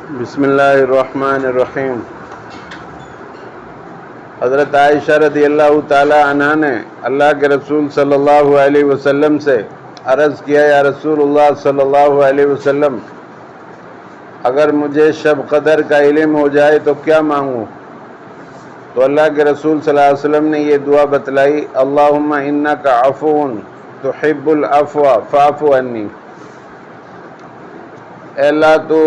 بسم اللہ الرحمن الرحیم۔ حضرت عائشہ رضی اللہ تعالی عنہ نے اللہ کے رسول صلی اللہ علیہ وسلم سے عرض کیا، یا رسول اللہ صلی اللہ علیہ وسلم، اگر مجھے شب قدر کا علم ہو جائے تو کیا مانگوں؟ تو اللہ کے رسول صلی اللہ علیہ وسلم نے یہ دعا بتلائی، اللہم انک عفو تحب العفو فاعف عنی۔ اے اللہ، تو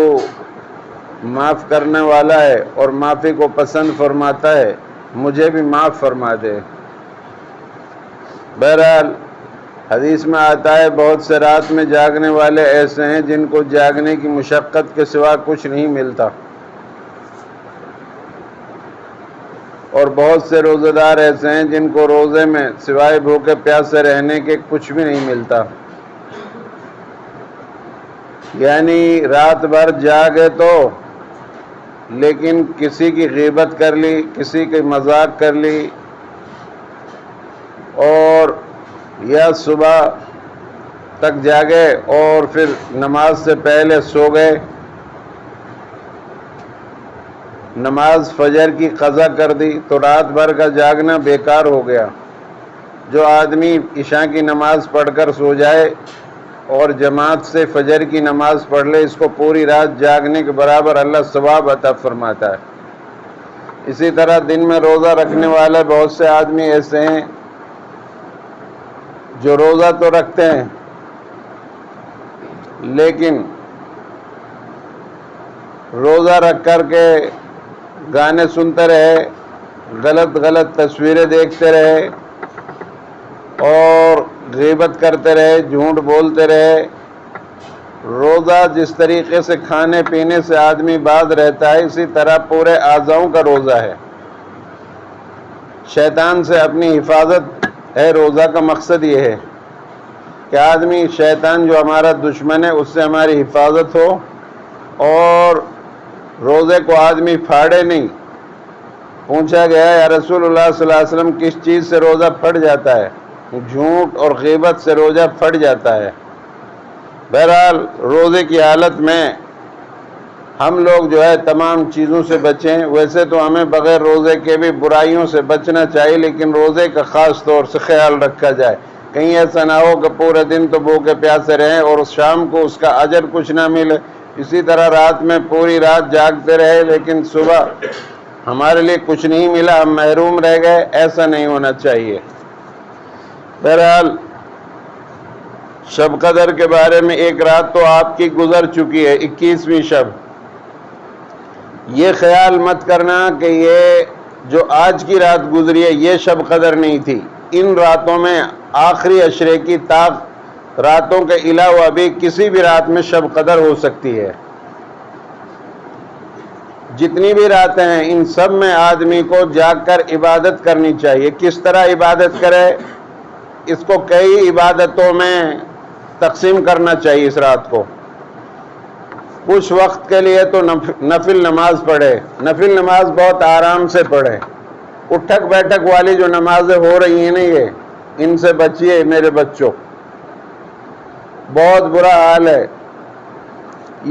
معاف کرنے والا ہے اور معافی کو پسند فرماتا ہے، مجھے بھی معاف فرما دے۔ بہرحال حدیث میں آتا ہے، بہت سے رات میں جاگنے والے ایسے ہیں جن کو جاگنے کی مشقت کے سوا کچھ نہیں ملتا، اور بہت سے روزہ دار ایسے ہیں جن کو روزے میں سوائے بھوکے پیاسے رہنے کے کچھ بھی نہیں ملتا۔ یعنی رات بھر جاگے تو لیکن کسی کی غیبت کر لی، کسی کی مذاق کر لی، اور یا صبح تک جاگے اور پھر نماز سے پہلے سو گئے، نماز فجر کی قضا کر دی، تو رات بھر کا جاگنا بیکار ہو گیا۔ جو آدمی عشاء کی نماز پڑھ کر سو جائے اور جماعت سے فجر کی نماز پڑھ لے، اس کو پوری رات جاگنے کے برابر اللہ ثواب عطا فرماتا ہے۔ اسی طرح دن میں روزہ رکھنے والے بہت سے آدمی ایسے ہیں جو روزہ تو رکھتے ہیں لیکن روزہ رکھ کر کے گانے سنتے رہے، غلط تصویریں دیکھتے رہے اور غیبت کرتے رہے، جھوٹ بولتے رہے۔ روزہ جس طریقے سے کھانے پینے سے آدمی باز رہتا ہے، اسی طرح پورے اعضاؤں کا روزہ ہے۔ شیطان سے اپنی حفاظت ہے، روزہ کا مقصد یہ ہے کہ آدمی شیطان جو ہمارا دشمن ہے اس سے ہماری حفاظت ہو، اور روزے کو آدمی پھاڑے نہیں۔ پوچھا گیا، یا رسول اللہ صلی اللہ علیہ وسلم، کس چیز سے روزہ پھٹ جاتا ہے؟ جھوٹ اور غیبت سے روزہ پھٹ جاتا ہے۔ بہرحال روزے کی حالت میں ہم لوگ جو ہے تمام چیزوں سے بچیں۔ ویسے تو ہمیں بغیر روزے کے بھی برائیوں سے بچنا چاہیے، لیکن روزے کا خاص طور سے خیال رکھا جائے، کہیں ایسا نہ ہو کہ پورے دن تو بھوکے پیاسے رہیں اور شام کو اس کا اجر کچھ نہ ملے۔ اسی طرح رات میں پوری رات جاگتے رہے لیکن صبح ہمارے لیے کچھ نہیں ملا، ہم محروم رہ گئے، ایسا نہیں ہونا چاہیے۔ بہرحال شب قدر کے بارے میں ایک رات تو آپ کی گزر چکی ہے، 21ویں شب۔ یہ خیال مت کرنا کہ یہ جو آج کی رات گزری ہے یہ شب قدر نہیں تھی۔ ان راتوں میں آخری عشرے کی راتوں کے علاوہ بھی کسی بھی رات میں شب قدر ہو سکتی ہے۔ جتنی بھی راتیں ہیں ان سب میں آدمی کو جاگ کر عبادت کرنی چاہیے۔ کس طرح عبادت کرے؟ اس کو کئی عبادتوں میں تقسیم کرنا چاہیے۔ اس رات کو کچھ وقت کے لیے تو نفل نماز پڑھے، نفل نماز بہت آرام سے پڑھے۔ اٹھک بیٹھک والی جو نمازیں ہو رہی ہیں نا، ان سے بچیے میرے بچوں، بہت برا حال ہے۔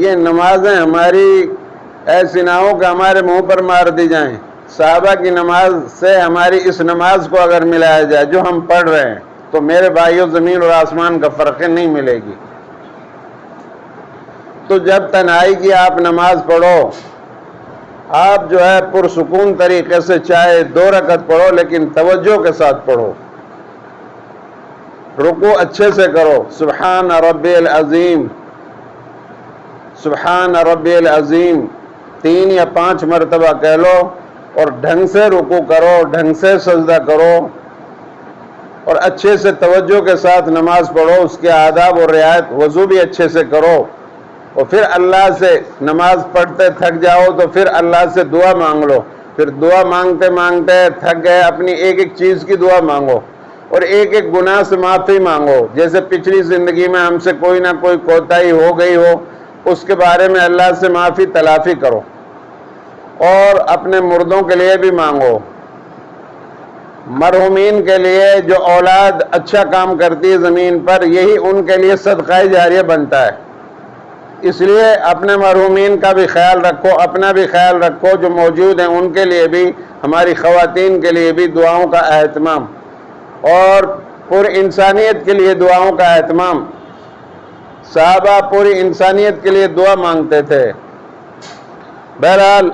یہ نمازیں ہماری ایسی نہ ہو کہ ہمارے منہ پر مار دی جائیں۔ صحابہ کی نماز سے ہماری اس نماز کو اگر ملایا جائے جو ہم پڑھ رہے ہیں تو میرے بھائیوں زمین اور آسمان کا فرق نہیں ملے گی۔ تو جب تنہائی کی آپ نماز پڑھو، آپ جو ہے پرسکون طریقے سے چاہے 2 رکعت پڑھو لیکن توجہ کے ساتھ پڑھو۔ رکوع اچھے سے کرو، سبحان ربی العظیم، سبحان ربی العظیم 3 یا 5 مرتبہ کہہ لو، اور ڈھنگ سے رکوع کرو، ڈھنگ سے سجدہ کرو، اور اچھے سے توجہ کے ساتھ نماز پڑھو۔ اس کے آداب اور رعایت، وضو بھی اچھے سے کرو، اور پھر اللہ سے نماز پڑھتے تھک جاؤ تو پھر اللہ سے دعا مانگ لو۔ پھر دعا مانگتے مانگتے تھک گئے، اپنی ایک ایک چیز کی دعا مانگو اور ایک ایک گناہ سے معافی مانگو۔ جیسے پچھلی زندگی میں ہم سے کوئی نہ کوئی کوتاہی ہو گئی ہو، اس کے بارے میں اللہ سے معافی تلافی کرو، اور اپنے مردوں کے لیے بھی مانگو، مرحومین کے لیے جو اولاد اچھا کام کرتی ہے زمین پر، یہی ان کے لیے صدقہ جاریہ بنتا ہے۔ اس لیے اپنے مرحومین کا بھی خیال رکھو، اپنا بھی خیال رکھو، جو موجود ہیں ان کے لیے بھی، ہماری خواتین کے لیے بھی دعاؤں کا اہتمام، اور پوری انسانیت کے لیے دعاؤں کا اہتمام۔ صحابہ پوری انسانیت کے لیے دعا مانگتے تھے۔ بہرحال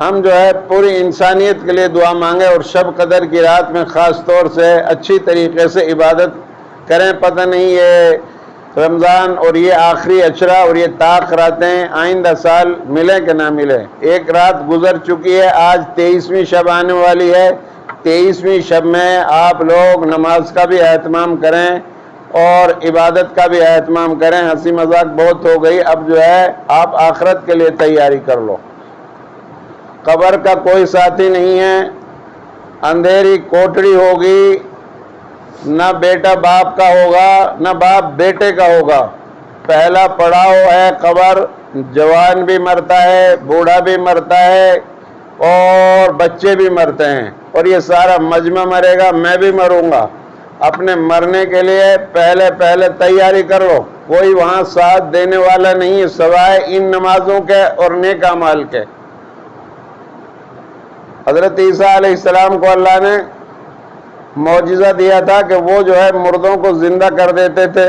ہم جو ہے پوری انسانیت کے لیے دعا مانگیں، اور شب قدر کی رات میں خاص طور سے اچھی طریقے سے عبادت کریں۔ پتہ نہیں یہ رمضان اور یہ آخری اشرا اور یہ طاق راتیں آئندہ سال ملے کہ نہ ملے۔ ایک رات گزر چکی ہے، آج 23ویں شب آنے والی ہے۔ 23ویں شب میں آپ لوگ نماز کا بھی اہتمام کریں اور عبادت کا بھی اہتمام کریں۔ ہنسی مذاق بہت ہو گئی، اب جو ہے آپ آخرت کے لیے تیاری کر لو۔ قبر کا کوئی ساتھی نہیں ہے، اندھیری کوٹڑی ہوگی، نہ بیٹا باپ کا ہوگا نہ باپ بیٹے کا ہوگا۔ پہلا پڑاؤ ہے قبر، جوان بھی مرتا ہے، بوڑھا بھی مرتا ہے، اور بچے بھی مرتے ہیں، اور یہ سارا مجمع مرے گا، میں بھی مروں گا۔ اپنے مرنے کے لیے پہلے تیاری کر لو۔ کوئی وہاں ساتھ دینے والا نہیں ہے سوائے ان نمازوں کے اور نیک اعمال کے۔ حضرت عیسیٰ علیہ السلام کو اللہ نے معجزہ دیا تھا کہ وہ جو ہے مردوں کو زندہ کر دیتے تھے۔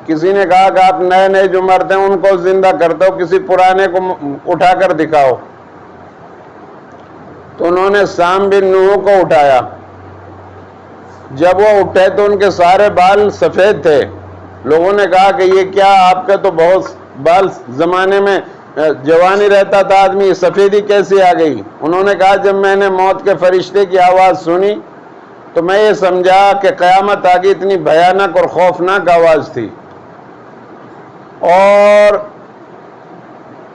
کسی نے کہا کہ آپ نئے نئے جو مرتے ہیں ان کو زندہ کرتے ہو، کسی پرانے کو اٹھا کر دکھاؤ۔ تو انہوں نے سام بن نوح کو اٹھایا۔ جب وہ اٹھے تو ان کے سارے بال سفید تھے۔ لوگوں نے کہا کہ یہ کیا، آپ کے تو بہت بال زمانے میں جوانی رہتا تھا آدمی، سفیدی کیسی آ گئی؟ انہوں نے کہا جب میں نے موت کے فرشتے کی آواز سنی تو میں یہ سمجھا کہ قیامت آ گئی، اتنی بھیانک اور خوفناک آواز تھی۔ اور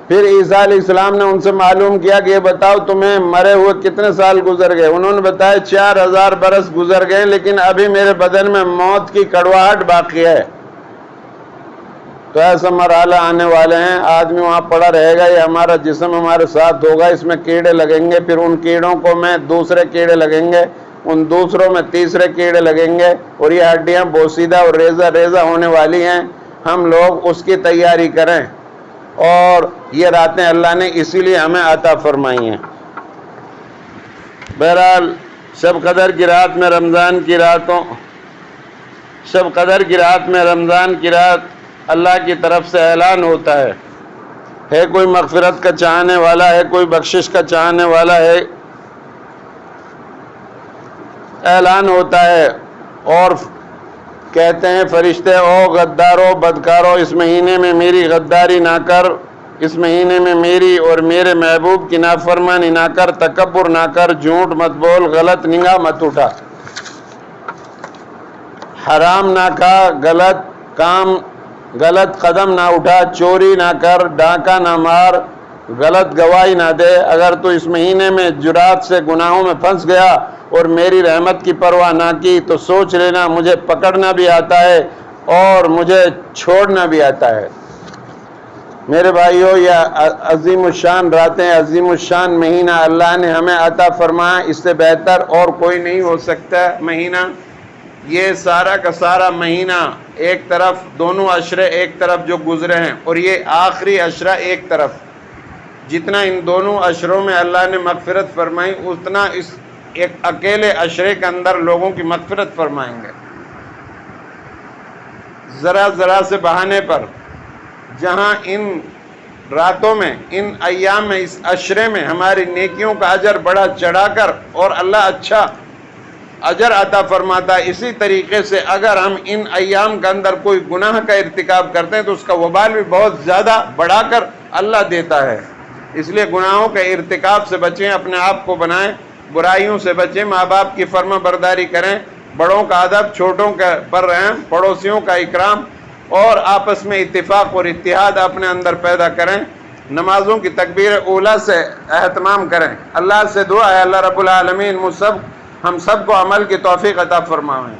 پھر عیسیٰ علیہ السلام نے ان سے معلوم کیا کہ یہ بتاؤ تمہیں مرے ہوئے کتنے سال گزر گئے؟ انہوں نے بتایا 4000 برس گزر گئے، لیکن ابھی میرے بدن میں موت کی کڑواہٹ باقی ہے۔ تو ایسا مرحلہ آنے والے ہیں، آدمی وہاں پڑا رہے گا، یہ ہمارا جسم ہمارے ساتھ ہوگا، اس میں کیڑے لگیں گے، پھر ان کیڑوں کو میں دوسرے کیڑے لگیں گے، ان دوسروں میں تیسرے کیڑے لگیں گے، اور یہ ہڈیاں بوسیدہ اور ریزہ ہونے والی ہیں۔ ہم لوگ اس کی تیاری کریں، اور یہ راتیں اللہ نے اسی لیے ہمیں عطا فرمائی ہیں۔ بہرحال شب قدر کی رات میں رمضان کی راتوں، شب قدر کی رات میں رمضان کی رات اللہ کی طرف سے اعلان ہوتا ہے کوئی مغفرت کا چاہنے والا ہے، کوئی بخشش کا چاہنے والا ہے، اعلان ہوتا ہے، اور کہتے ہیں فرشتے او غدارو بدکارو، اس مہینے میں میری غداری نہ کر، اس مہینے میں میری اور میرے محبوب کی نافرمانی نہ کر، تکبر نہ کر، جھوٹ مت بول، غلط نگاہ مت اٹھا، حرام نہ کھا، غلط کام غلط قدم نہ اٹھا، چوری نہ کر، ڈاکہ نہ مار، غلط گواہی نہ دے۔ اگر تو اس مہینے میں جرات سے گناہوں میں پھنس گیا اور میری رحمت کی پرواہ نہ کی تو سوچ لینا مجھے پکڑنا بھی آتا ہے اور مجھے چھوڑنا بھی آتا ہے۔ میرے بھائیو، یہ عظیم الشان راتیں، عظیم الشان مہینہ اللہ نے ہمیں عطا فرمایا، اس سے بہتر اور کوئی نہیں ہو سکتا مہینہ۔ یہ سارا کا سارا مہینہ ایک طرف، دونوں عشرے ایک طرف جو گزرے ہیں، اور یہ آخری عشرہ ایک طرف، جتنا ان دونوں عشروں میں اللہ نے مغفرت فرمائی اتنا اس ایک اکیلے عشرے کے اندر لوگوں کی مغفرت فرمائیں گے۔ ذرا سے بہانے پر جہاں ان راتوں میں، ان ایام میں، اس عشرے میں ہماری نیکیوں کا اجر بڑا چڑھا کر اور اللہ اچھا اجر عطا فرماتا ہے، اسی طریقے سے اگر ہم ان ایام کے اندر کوئی گناہ کا ارتکاب کرتے ہیں تو اس کا وبال بھی بہت زیادہ بڑھا کر اللہ دیتا ہے۔ اس لیے گناہوں کے ارتکاب سے بچیں، اپنے آپ کو بنائیں، برائیوں سے بچیں، ماں باپ کی فرما برداری کریں، بڑوں کا ادب، چھوٹوں کا پر رحم، پڑوسیوں کا اکرام، اور آپس میں اتفاق اور اتحاد اپنے اندر پیدا کریں۔ نمازوں کی تکبیر اولیٰ سے اہتمام کریں۔ اللہ سے دعا ہے اللہ رب العالمین ہم سب کو عمل کی توفیق عطا فرمائیں۔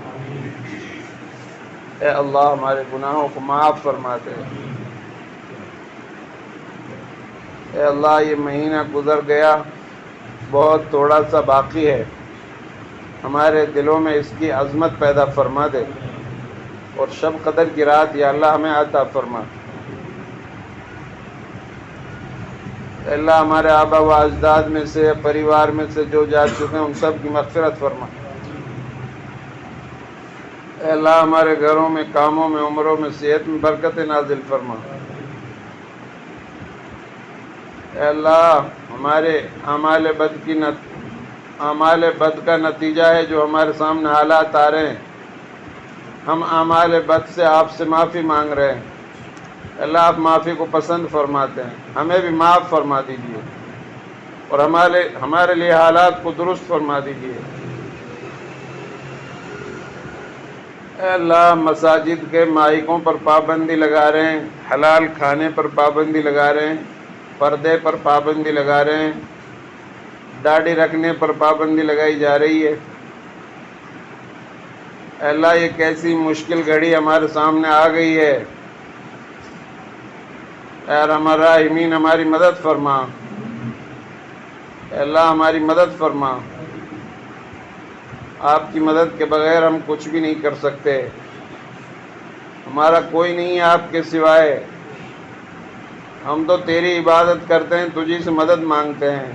اے اللہ ہمارے گناہوں کو معاف فرما دے۔ اے اللہ یہ مہینہ گزر گیا، بہت تھوڑا سا باقی ہے، ہمارے دلوں میں اس کی عظمت پیدا فرما دے، اور شب قدر کی رات یا اللہ ہمیں عطا فرما۔ اللہ ہمارے آبا و اجداد میں سے پریوار میں سے جو جا چکے ہیں ان سب کی مغفرت فرما۔ اے اللہ ہمارے گھروں میں، کاموں میں، عمروں میں، صحت میں برکت نازل فرما۔ اے اللہ ہمارے اعمال بد کا نتیجہ ہے جو ہمارے سامنے حالات آ رہے ہیں، ہم اعمال بد سے آپ سے معافی مانگ رہے ہیں۔ اللہ آپ معافی کو پسند فرماتے ہیں، ہمیں بھی معاف فرما دیجیے اور ہمارے لیے حالات کو درست فرما دیجیے۔ اے اللہ مساجد کے مائکوں پر پابندی لگا رہے ہیں، حلال کھانے پر پابندی لگا رہے ہیں، پردے پر پابندی لگا رہے ہیں، داڑھی رکھنے پر پابندی لگائی جا رہی ہے۔ اے اللہ یہ کیسی مشکل گھڑی ہمارے سامنے آ گئی ہے، اے ارحم الراحمین ہماری مدد فرما۔ اے اللہ ہماری مدد فرما، آپ کی مدد کے بغیر ہم کچھ بھی نہیں کر سکتے، ہمارا کوئی نہیں ہے آپ کے سوائے، ہم تو تیری عبادت کرتے ہیں، تجھی سے مدد مانگتے ہیں۔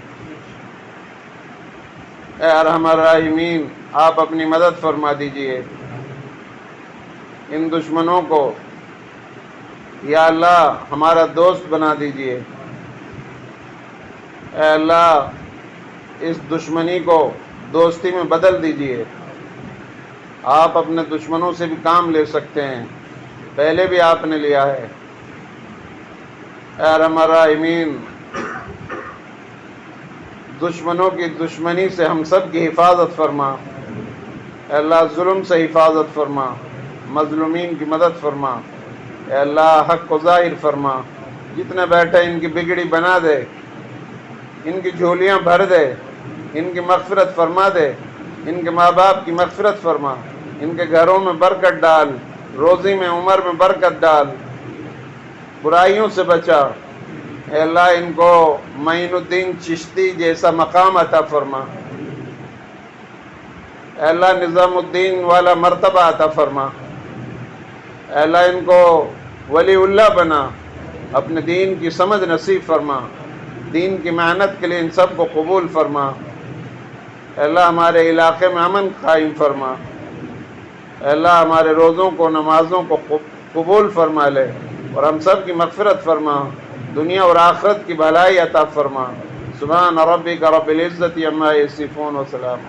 اے ارحم الراحمین آپ اپنی مدد فرما دیجئے، ان دشمنوں کو یا اللہ ہمارا دوست بنا دیجئے۔ اے اللہ اس دشمنی کو دوستی میں بدل دیجئے، آپ اپنے دشمنوں سے بھی کام لے سکتے ہیں، پہلے بھی آپ نے لیا ہے۔ اے ارحم الراحمین دشمنوں کی دشمنی سے ہم سب کی حفاظت فرما۔ اے اللہ ظلم سے حفاظت فرما، مظلومین کی مدد فرما۔ اے اللہ حق کو ظاہر فرما، جتنے بیٹھے ان کی بگڑی بنا دے، ان کی جھولیاں بھر دے، ان کی مغفرت فرما دے، ان کے ماں باپ کی مغفرت فرما، ان کے گھروں میں برکت ڈال، روزی میں عمر میں برکت ڈال، برائیوں سے بچا۔ اے اللہ ان کو معین الدین چشتی جیسا مقام عطا فرما۔ اے اللہ نظام الدین والا مرتبہ عطا فرما۔ اے اللہ ان کو ولی اللہ بنا، اپنے دین کی سمجھ نصیب فرما، دین کی محنت کے لیے ان سب کو قبول فرما۔ اے اللہ ہمارے علاقے میں امن قائم فرما۔ اے اللہ ہمارے روزوں کو، نمازوں کو قبول فرما لے اور ہم سب کی مغفرت فرما، دنیا اور آخرت کی بھلائی عطا فرما۔ سبحان ربک رب العزت عما یصفون وسلام۔